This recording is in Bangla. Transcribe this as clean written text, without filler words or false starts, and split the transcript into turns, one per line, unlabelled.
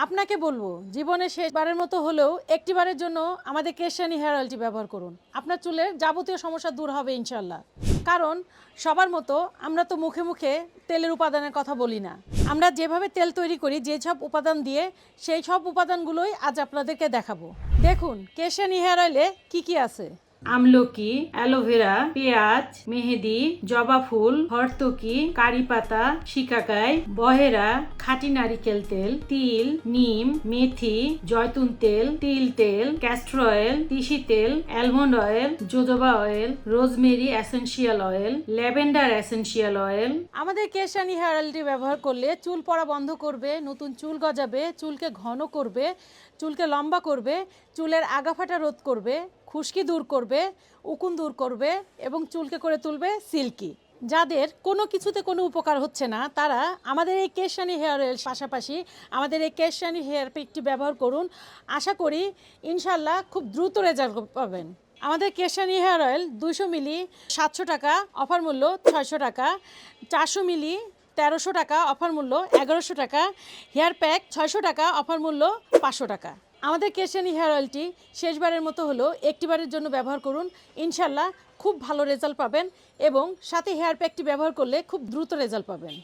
আপনাকে বলবো জীবনে শেষবারের মতো হলেও একটিবারের জন্য আমাদের কেশানি হেয়ার অয়েলটি ব্যবহার করুন। আপনার চুলের যাবতীয় সমস্যা দূর হবে ইনশাল্লাহ। কারণ সবার মতো আমরা তো মুখে মুখে তেলের উপাদানের কথা বলি না। আমরা যেভাবে তেল তৈরি করি, যে সব উপাদান দিয়ে, সেই সব উপাদানগুলোই আজ আপনাদেরকে দেখাবো। দেখুন কেশানি হেয়ার অয়েলে কি কি আছে। আমলকি, অ্যালোভেরা, পেঁয়াজ, মেহেদি, জবা ফুল, হরতকি, কারি পাতা, শিকাকাই, বহেরা, খাঁটি নারিকেল তেল, তিল, নিম, মেথি, জয়তুন তেল, তিল তেল, ক্যাস্টর অয়েল, তিসি তেল, almond oil, jojoba oil, rosemary essential oil, lavender essential oil. আমাদের কেশানি হেয়ার অয়েলটি ব্যবহার করলে চুল পড়া বন্ধ করবে, নতুন চুল গজাবে, চুলকে ঘন করবে, চুলকে লম্বা করবে, চুলের আগাফাটা রোধ করবে, খুশকি দূর করবে, উকুন দূর করবে এবং চুলকে করে তুলবে সিল্কি। যাদের কোনো কিছুতে কোনো উপকার হচ্ছে না তারা আমাদের এই কেশানি হেয়ার অয়েল পাশাপাশি আমাদের এই কেশানি হেয়ার প্যাকটি ব্যবহার করুন। আশা করি ইনশাল্লাহ খুব দ্রুত রেজাল্ট পাবেন। আমাদের কেশানি হেয়ার অয়েল 200 মিলি 700 টাকা, অফার মূল্য 600 টাকা। 400 মিলি 1300 টাকা, অফার মূল্য 1100 টাকা। হেয়ার প্যাক 600 টাকা, অফার মূল্য 500 টাকা। আমাদের কেশানি হেয়ার অয়েলটি শেষবারের মতো হলো একটিবারের জন্য ব্যবহার করুন। ইনশাল্লাহ খুব ভালো রেজাল্ট পাবেন এবং সাথে হেয়ার প্যাকটি ব্যবহার করলে খুব দ্রুত রেজাল্ট পাবেন।